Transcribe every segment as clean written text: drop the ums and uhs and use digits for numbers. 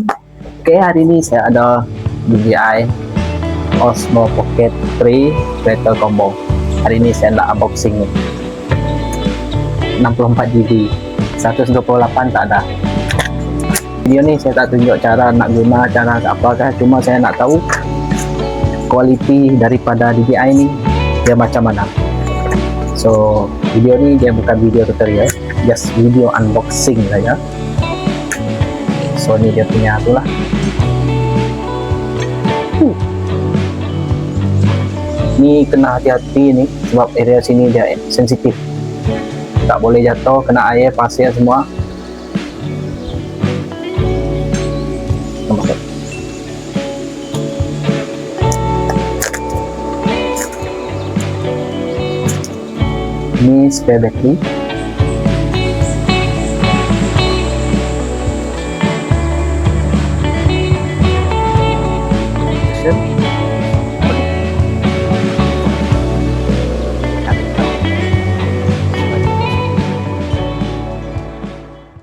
Oke, hari ini saya ada DJI Osmo Pocket 3 Battle Combo. Hari ini saya nak unboxing ni. 64GB, 128 tak ada. Video ni saya tak tunjuk cara nak guna, cara apa kan, cuma saya nak tahu kualiti daripada DJI ni dia macam mana. So video ni dia bukan video tutorial, just video unboxing saja. So ni dia punya tu lah. Ni kena hati-hati ni sebab area sini dia sensitif, tak boleh jatuh, kena air, pasir semua. Ini spare battery.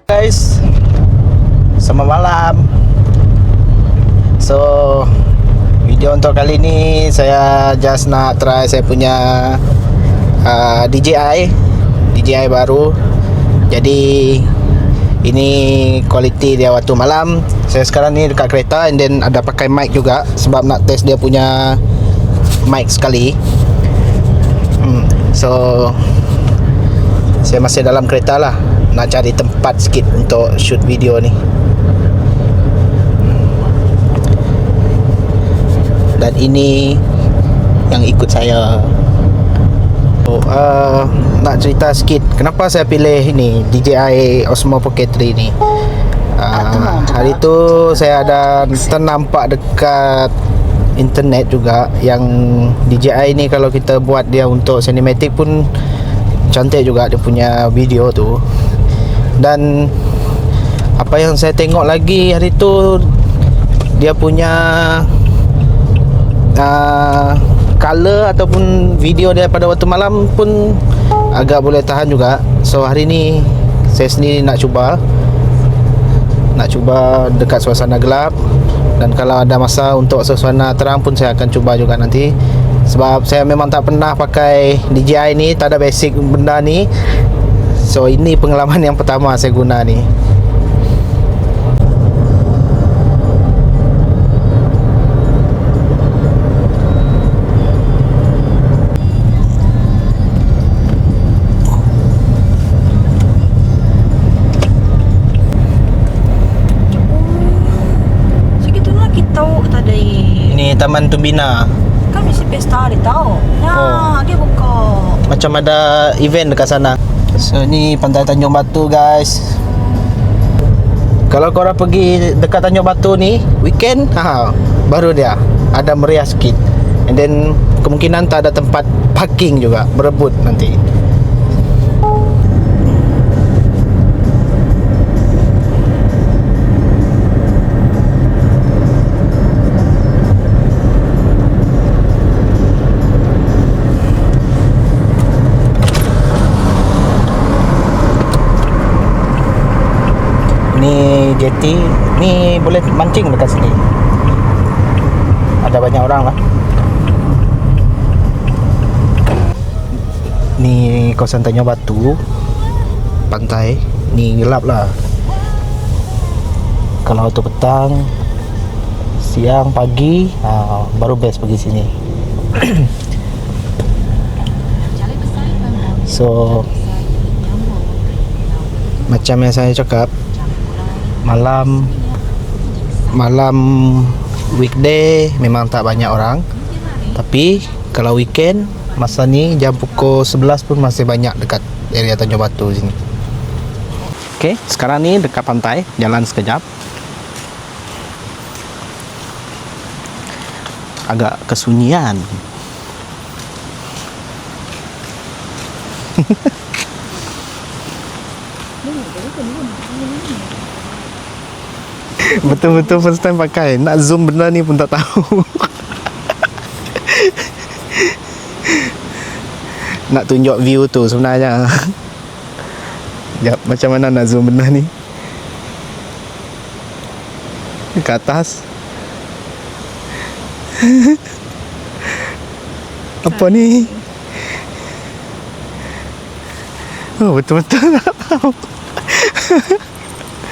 Guys, selamat malam. So video untuk kali ni saya just nak try saya punya DJI baru. Jadi ini kualiti dia waktu malam. Saya sekarang ni dekat kereta and then ada pakai mic juga sebab nak test dia punya mic sekali. So saya masih dalam kereta lah, nak cari tempat sikit untuk shoot video ni. Dan ini yang ikut saya. Nak cerita sikit kenapa saya pilih ini DJI Osmo Pocket 3 ni. Hari tu saya ada ternampak dekat internet juga yang DJI ni kalau kita buat dia untuk cinematic pun cantik juga dia punya video tu. Dan apa yang saya tengok lagi hari tu, dia punya color ataupun video dia pada waktu malam pun agak boleh tahan juga. So hari ni saya sendiri nak cuba dekat suasana gelap, dan kalau ada masa untuk suasana terang pun saya akan cuba juga nanti. Sebab saya memang tak pernah pakai DJI ni, tak ada basic benda ni. So ini pengalaman yang pertama saya guna ni. Ini Taman Tumbina. Kan mesti pesta dia tahu. Nah, dia buka. Macam ada event dekat sana. So ni Pantai Tanjung Batu guys. Kalau korang pergi dekat Tanjung Batu ni weekend, baru dia ada meriah sikit. And then kemungkinan tak ada tempat parking juga, berebut nanti. Ni jeti, ni boleh mancing dekat sini. Ada banyak orang lah. Ni kawasan Tanjung Batu, pantai. Ni gelap lah. Kalau waktu petang, siang, pagi, baru best pergi sini. So macam yang saya cakap, malam weekday memang tak banyak orang, tapi kalau weekend masa ni jam pukul 11 pun masih banyak dekat area Tanjung Batu sini. Okey, sekarang ni dekat pantai, jalan sekejap. Agak kesunyian. Betul-betul first time pakai. Nak zoom benda ni pun tak tahu. Nak tunjuk view tu sebenarnya. Sekejap, macam mana nak zoom benda ni? ke atas. Apa ni? Oh, betul-betul tak tahu.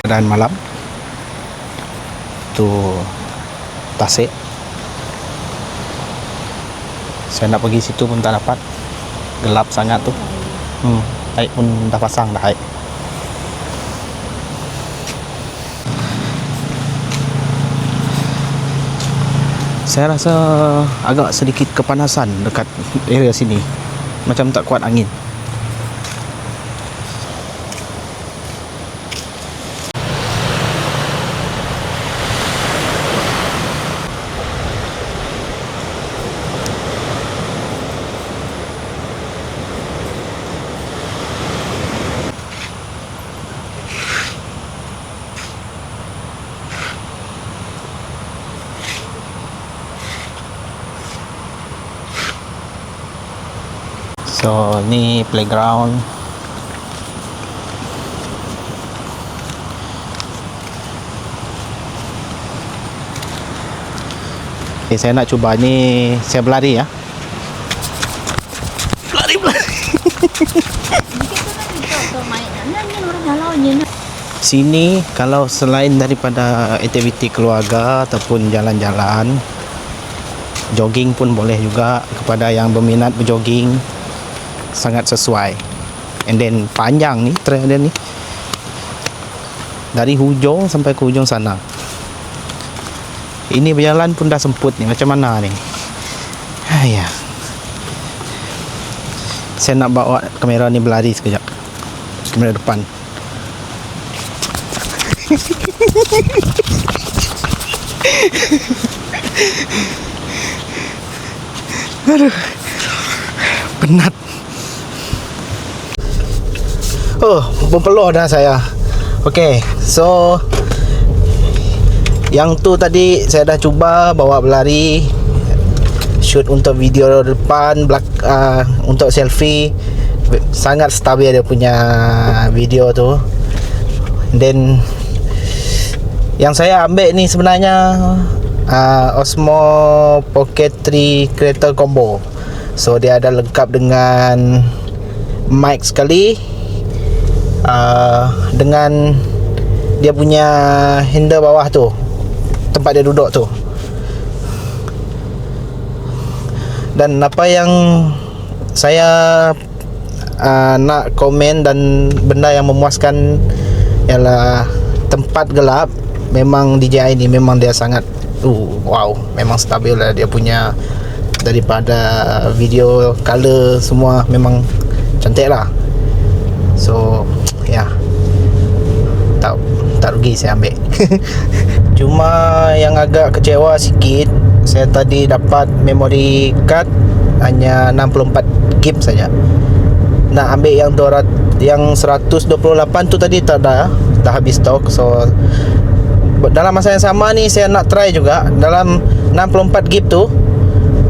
Dan malam tu Tasik. Saya nak pergi situ pun tak dapat. Gelap sangat tu. Air pun dah pasang dah air. Saya rasa agak sedikit kepanasan dekat area sini. Macam tak kuat angin. So, ni playground. Okay, saya nak cuba ni. Saya berlari ya. Berlari. Sini kalau selain daripada aktiviti keluarga ataupun jalan-jalan, jogging pun boleh juga kepada yang berminat berjogging. Sangat sesuai. And then panjang ni trail dia ni, dari hujung sampai ke hujung sana. Ini berjalan pun dah semput ni. Macam mana ni? Ya. Saya nak bawa kamera ni berlari sekejap. Kamera depan. Aduh, penat. Oh, berpeluh dah saya. Okay, so yang tu tadi saya dah cuba bawa berlari, shoot untuk video depan, untuk selfie. Sangat stabil dia punya video tu. Then yang saya ambil ni sebenarnya Osmo Pocket 3 Creator Combo. So dia ada lengkap dengan mic sekali, dengan dia punya handle bawah tu, tempat dia duduk tu. Dan apa yang saya nak komen dan benda yang memuaskan ialah tempat gelap. Memang DJI ni memang dia sangat wow, memang stabil lah dia punya. Daripada video, color semua memang cantik lah. So ya, tak rugi saya ambil. Cuma yang agak kecewa sikit, saya tadi dapat memory card hanya 64 GB saja. Nak ambil yang 128 tu tadi tak ada, dah habis stok. So dalam masa yang sama ni saya nak try juga dalam 64 GB tu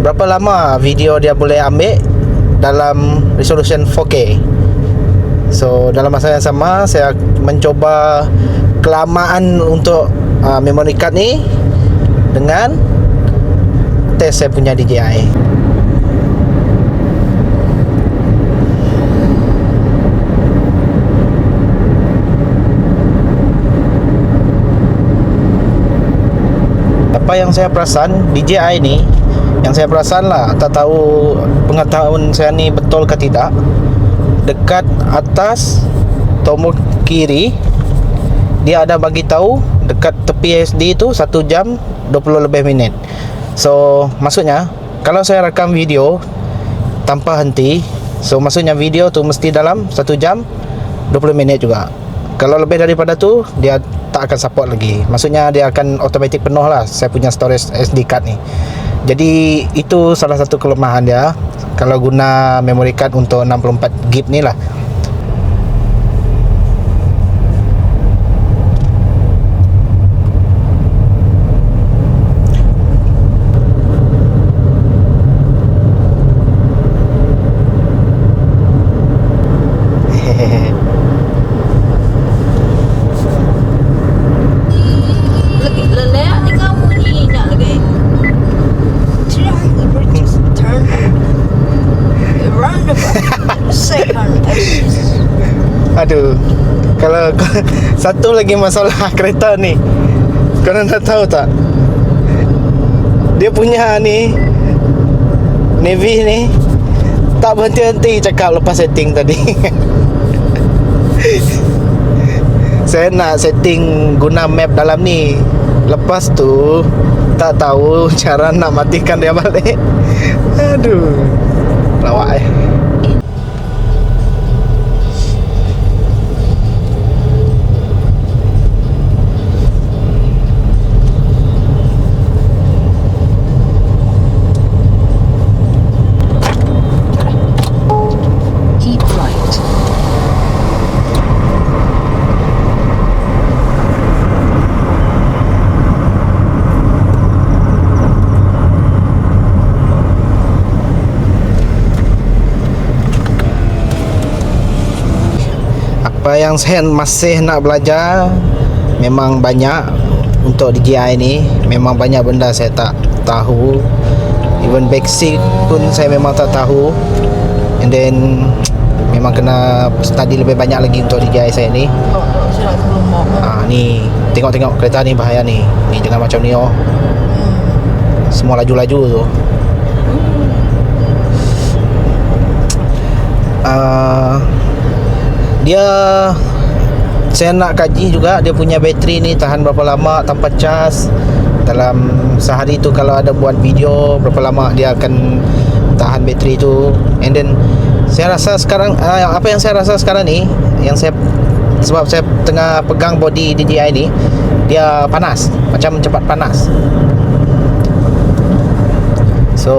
berapa lama video dia boleh ambil dalam resolution 4K. So dalam masa yang sama saya mencoba kelamaan untuk memory card ni dengan test saya punya DJI. Apa yang saya perasan DJI ni, yang saya perasan lah, tak tahu pengetahuan saya ni betul ke tidak, dekat atas tombol kiri dia ada bagi tahu dekat tepi SD tu 1 jam 20 lebih minit. So maksudnya kalau saya rekam video tanpa henti, so maksudnya video tu mesti dalam 1 jam 20 minit juga. Kalau lebih daripada tu dia tak akan support lagi. Maksudnya dia akan automatic penuh lah saya punya storage SD card ni. Jadi itu salah satu kelemahan dia kalau guna memory card untuk 64 GB ni lah. Lagi leleh Satu lagi masalah kereta ni. Korang dah tahu tak? Dia punya ni Navy ni tak berhenti-henti cakap lepas setting tadi. Saya nak setting guna map dalam ni. Lepas tu tak tahu cara nak matikan dia balik. Aduh, lawak Keep right. Apa yang saya masih nak belajar memang banyak untuk DJI ni. Memang banyak benda saya tak tahu. Even basic pun saya memang tak tahu. And then memang kena study lebih banyak lagi untuk DJI saya ni. Ni tengok-tengok kereta ni bahaya ni. Ni dengan macam ni semua laju-laju tu. Dia saya nak kaji juga dia punya bateri ni tahan berapa lama tanpa cas. Dalam sehari tu kalau ada buat video berapa lama dia akan tahan bateri tu. And then saya rasa sekarang apa yang saya rasa sekarang ni sebab saya tengah pegang body DJI ni, dia panas, macam cepat panas. So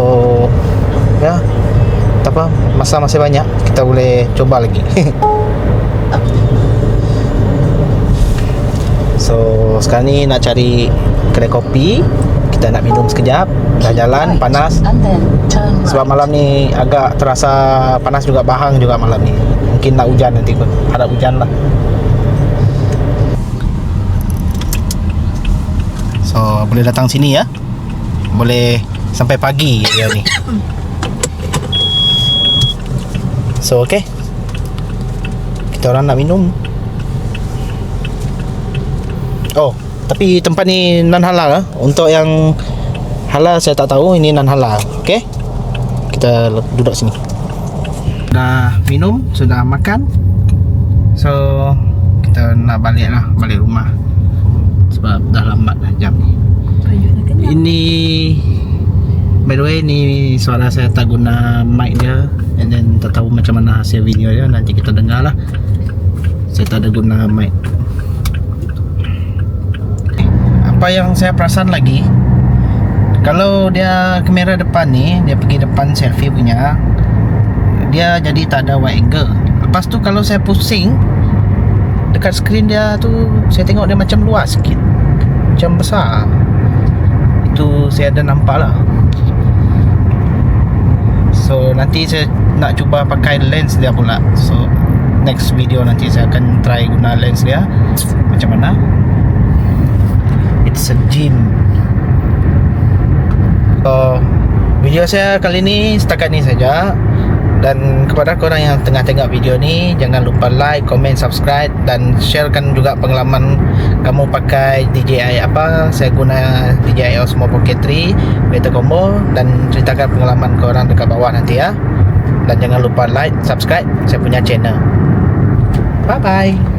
ya, tak apa, masa masih banyak, kita boleh coba lagi. So sekarang ni nak cari kedai kopi. Kita nak minum sekejap. Dah jalan panas. And then turn right. Sebab malam ni agak terasa panas juga, bahang juga malam ni. Mungkin nak hujan nanti pun. Harap hujan lah. So boleh datang sini ya. Boleh sampai pagi dia ni. So okay, kita orang nak minum. Oh, tapi tempat ni non halal. Untuk yang halal saya tak tahu, ini non halal. Okay, kita duduk sini. Dah minum, sudah makan. So kita nak balik rumah. Sebab dah lambat dah jam ni. Ini by the way, ni suara saya tak guna mic dia. And then tak tahu macam mana hasil video dia. Nanti kita dengar lah. Saya tak ada guna mic. Apa yang saya perasan lagi, kalau dia kamera depan ni, dia pergi depan selfie punya, dia jadi tak ada wide angle. Lepas tu kalau saya pusing dekat skrin dia tu, saya tengok dia macam luas sikit, macam besar. Itu saya ada nampak lah. So nanti saya nak cuba pakai lens dia pula. So next video nanti saya akan try guna lens dia macam mana. It's a gym. So video saya kali ni setakat ni saja. Dan kepada korang yang tengah tengok video ni, jangan lupa like, komen, subscribe dan sharekan juga pengalaman kamu pakai DJI apa. Saya guna DJI Osmo Pocket 3 kereta combo, dan ceritakan pengalaman korang dekat bawah nanti ya. Dan jangan lupa like, subscribe saya punya channel. Bye bye.